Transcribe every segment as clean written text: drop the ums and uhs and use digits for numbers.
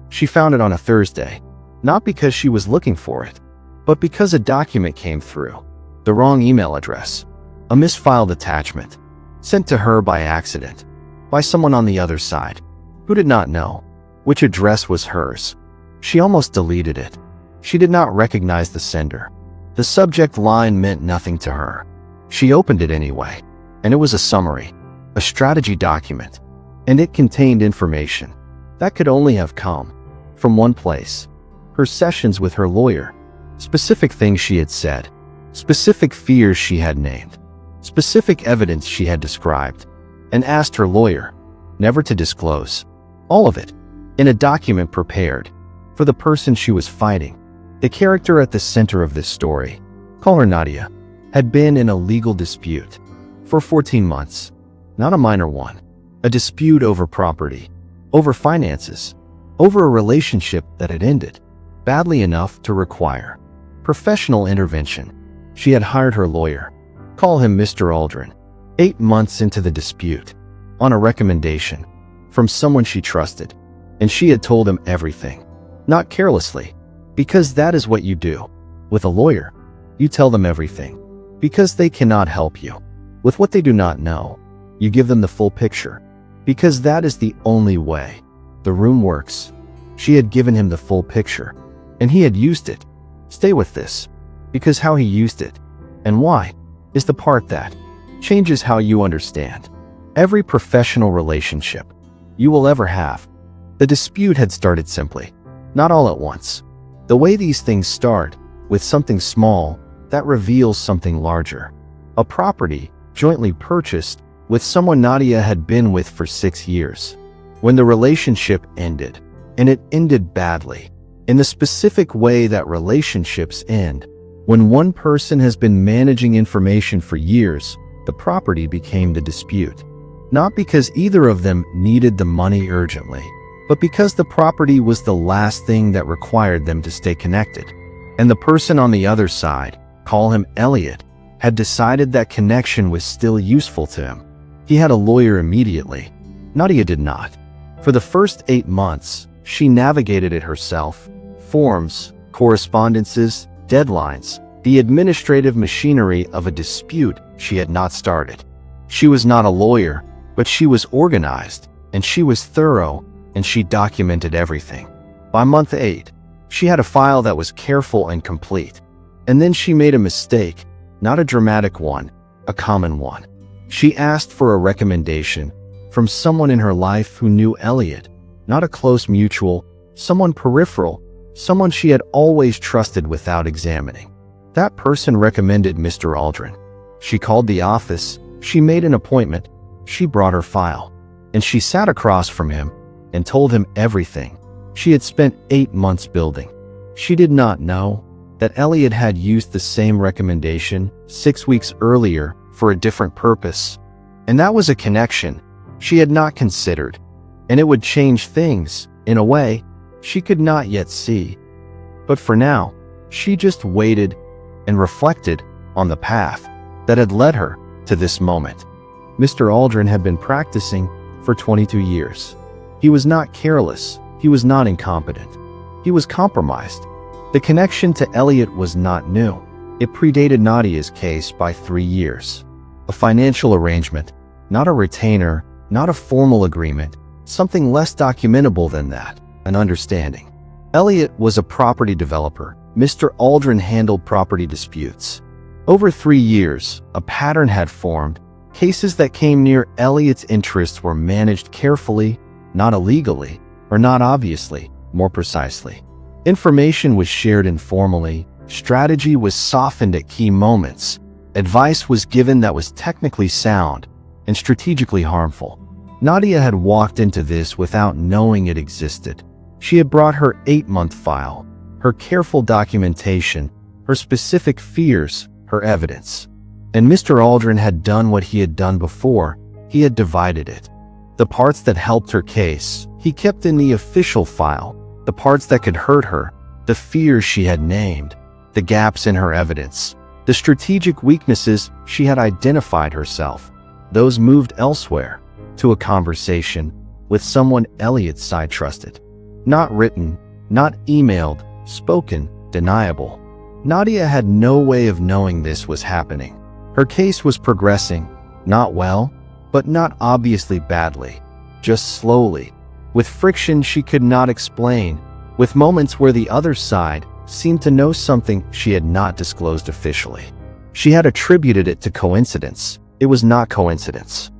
She found it on a Thursday, not because she was looking for it, but because a document came through. The wrong email address. A misfiled attachment. Sent to her by accident. By someone on the other side, who did not know which address was hers. She almost deleted it. She did not recognize the sender. The subject line meant nothing to her. She opened it anyway, and it was a summary, a strategy document, and it contained information that could only have come from one place: her sessions with her lawyer, specific things she had said, specific fears she had named, specific evidence she had described, and asked her lawyer never to disclose. All of it in a document prepared for the person she was fighting. The character at the center of this story, call her Nadia, had been in a legal dispute for 14 months. Not a minor one. A dispute over property, over finances, over a relationship that had ended badly enough to require professional intervention. She had hired her lawyer, call him Mr. Aldrin, 8 months into the dispute, on a recommendation from someone she trusted, and she had told him everything, not carelessly, because that is what you do. With a lawyer, you tell them everything, because they cannot help you with what they do not know. You give them the full picture, because that is the only way the room works. She had given him the full picture, and he had used it. Stay with this, because how he used it and why is the part that changes how you understand every professional relationship you will ever have. The dispute had started simply, not all at once. The way these things start, with something small that reveals something larger. A property jointly purchased with someone Nadia had been with for 6 years. When the relationship ended, and it ended badly, in the specific way that relationships end, when one person has been managing information for years, the property became the dispute. Not because either of them needed the money urgently, but because the property was the last thing that required them to stay connected. And the person on the other side, call him Elliot, had decided that connection was still useful to him. He had a lawyer immediately. Nadia did not. For the first 8 months, she navigated it herself. Forms, correspondences, deadlines, the administrative machinery of a dispute she had not started. She was not a lawyer, but she was organized, and she was thorough, and she documented everything. By month 8, she had a file that was careful and complete. And then she made a mistake, not a dramatic one, a common one. She asked for a recommendation from someone in her life who knew Elliot, not a close mutual, someone peripheral, someone she had always trusted without examining. That person recommended Mr. Aldrin. She called the office, she made an appointment, she brought her file, and she sat across from him and told him everything she had spent 8 months building. She did not know that Elliot had used the same recommendation 6 weeks earlier for a different purpose, and that was a connection she had not considered, and it would change things in a way she could not yet see. But for now, she just waited and reflected on the path that had led her to this moment. Mr. Aldrin had been practicing for 22 years. He was not careless, he was not incompetent, he was compromised. The connection to Elliot was not new. It predated Nadia's case by 3 years. A financial arrangement, not a retainer, not a formal agreement, something less documentable than that, an understanding. Elliot was a property developer. Mr. Aldrin handled property disputes. Over 3 years, a pattern had formed. Cases that came near Elliot's interests were managed carefully, not illegally, or not obviously, more precisely. Information was shared informally, strategy was softened at key moments, advice was given that was technically sound and strategically harmful. Nadia had walked into this without knowing it existed. She had brought her 8-month file, her careful documentation, her specific fears, her evidence. And Mr. Aldrin had done what he had done before. He had divided it. The parts that helped her case, he kept in the official file. The parts that could hurt her, the fears she had named, the gaps in her evidence, the strategic weaknesses she had identified herself, those moved elsewhere, to a conversation with someone Elliot's side trusted. Not written, not emailed, spoken, deniable. Nadia had no way of knowing this was happening. Her case was progressing, not well, but not obviously badly, just slowly, with friction she could not explain, with moments where the other side seemed to know something she had not disclosed officially. She had attributed it to coincidence. It was not coincidence.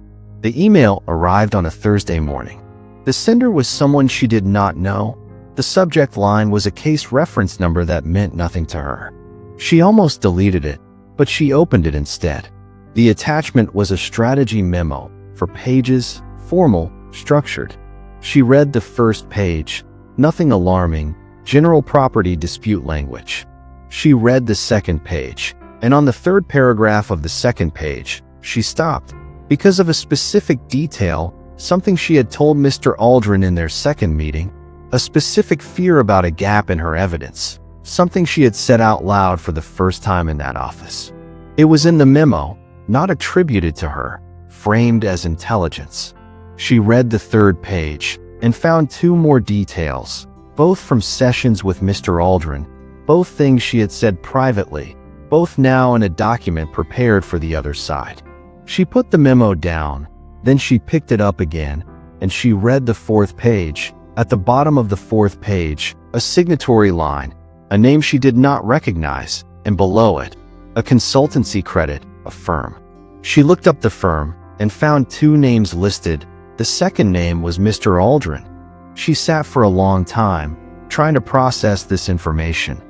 The email arrived on a Thursday morning. The sender was someone she did not know. The subject line was a case reference number that meant nothing to her. She almost deleted it, but she opened it instead. The attachment was a strategy memo for pages, formal, structured. She read the first page, nothing alarming, general property dispute language. She read the second page, and on the third paragraph of the second page, she stopped because of a specific detail, something she had told Mr. Aldrin in their second meeting, a specific fear about a gap in her evidence, something she had said out loud for the first time in that office. It was in the memo, not attributed to her, framed as intelligence. She read the third page and found two more details, both from sessions with Mr. Aldrin, both things she had said privately, both now in a document prepared for the other side. She put the memo down, then she picked it up again, and she read the fourth page. At the bottom of the fourth page, a signatory line, a name she did not recognize, and below it, a consultancy credit, a firm. She looked up the firm and found two names listed. The second name was Mr. Aldrin. She sat for a long time, trying to process this information.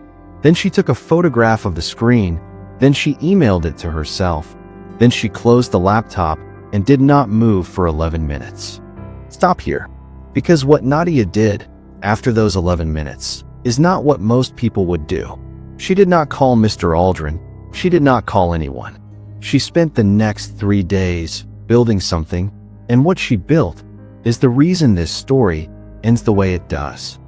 Then she took a photograph of the screen, then she emailed it to herself. Then she closed the laptop and did not move for 11 minutes. Stop here, because what Nadia did after those 11 minutes is not what most people would do. She did not call Mr. Aldrin. She did not call anyone. She spent the next 3 days building something, and what she built is the reason this story ends the way it does.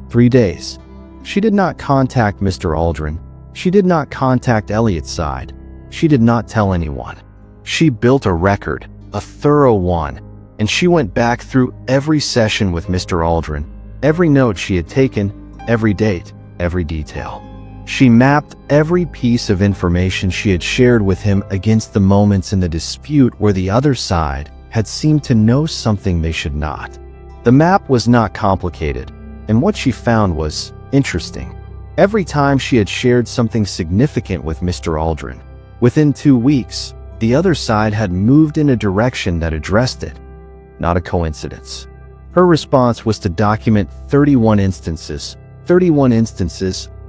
3 days. She did not contact Mr. Aldrin. She did not contact Elliot's side. She did not tell anyone. She built a record, a thorough one, and she went back through every session with Mr. Aldrin, every note she had taken, every date, every detail. She mapped every piece of information she had shared with him against the moments in the dispute where the other side had seemed to know something they should not. The map was not complicated, and what she found was interesting. Every time she had shared something significant with Mr. Aldrin, within 2 weeks, the other side had moved in a direction that addressed it. Not a coincidence. Her response was to document 31 instances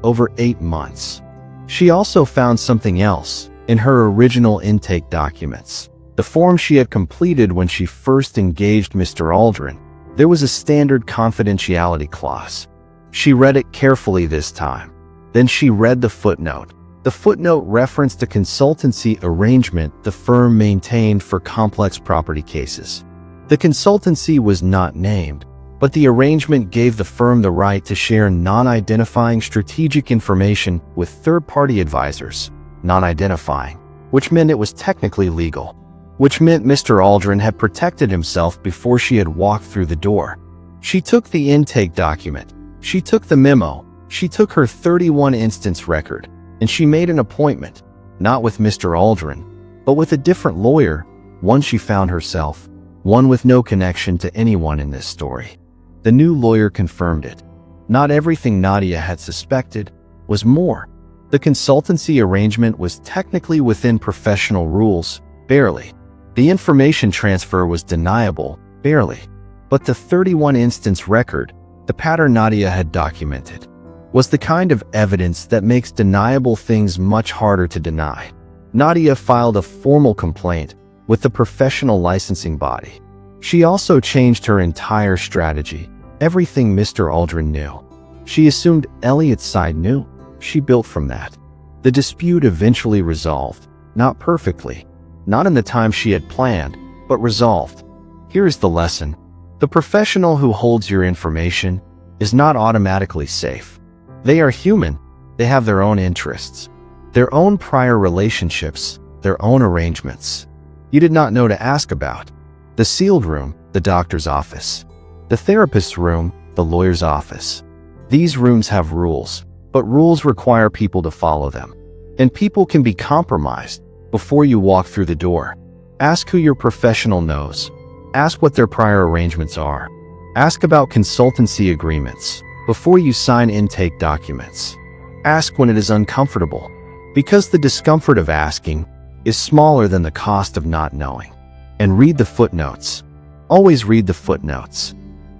over 8 months. She also found something else in her original intake documents, the form she had completed when she first engaged Mr. Aldrin. There was a standard confidentiality clause. She read it carefully this time. Then she read the footnote. The footnote referenced a consultancy arrangement the firm maintained for complex property cases. The consultancy was not named, but the arrangement gave the firm the right to share non-identifying strategic information with third-party advisors. Non-identifying, which meant it was technically legal, which meant Mr. Aldrin had protected himself before she had walked through the door. She took the intake document. She took the memo. She took her 31 instance record, and she made an appointment, not with Mr. Aldrin, but with a different lawyer, one she found herself, one with no connection to anyone in this story. The new lawyer confirmed it. Not everything Nadia had suspected was more. The consultancy arrangement was technically within professional rules, barely. The information transfer was deniable, barely. But the 31 instance record, the pattern Nadia had documented, was the kind of evidence that makes deniable things much harder to deny. Nadia filed a formal complaint with the professional licensing body. She also changed her entire strategy, everything Mr. Aldrin knew. She assumed Elliot's side knew. She built from that. The dispute eventually resolved, not perfectly, not in the time she had planned, but resolved. Here is the lesson. The professional who holds your information is not automatically safe. They are human. They have their own interests, their own prior relationships, their own arrangements. You did not know to ask about. The sealed room, the doctor's office. The therapist's room, the lawyer's office. These rooms have rules, but rules require people to follow them. And people can be compromised before you walk through the door. Ask who your professional knows. Ask what their prior arrangements are. Ask about consultancy agreements before you sign intake documents. Ask when it is uncomfortable, because the discomfort of asking is smaller than the cost of not knowing. And read the footnotes. Always read the footnotes.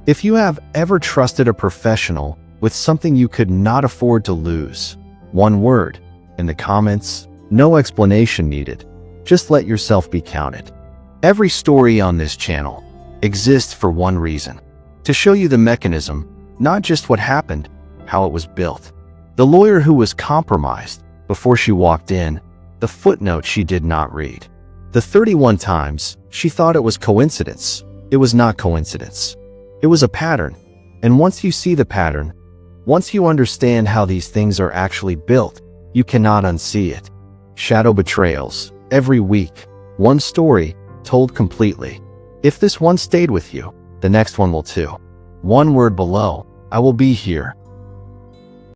If you have ever trusted a professional with something you could not afford to lose, one word in the comments, no explanation needed. Just let yourself be counted. Every story on this channel exists for one reason: to show you the mechanism, not just what happened, how it was built. The lawyer who was compromised before she walked in, the footnote she did not read. The 31 times she thought it was coincidence. It was not coincidence. It was a pattern. And once you see the pattern, once you understand how these things are actually built, you cannot unsee it. Shadow Betrayals. Every week, one story, told completely. If this one stayed with you, the next one will too. One word below. I will be here.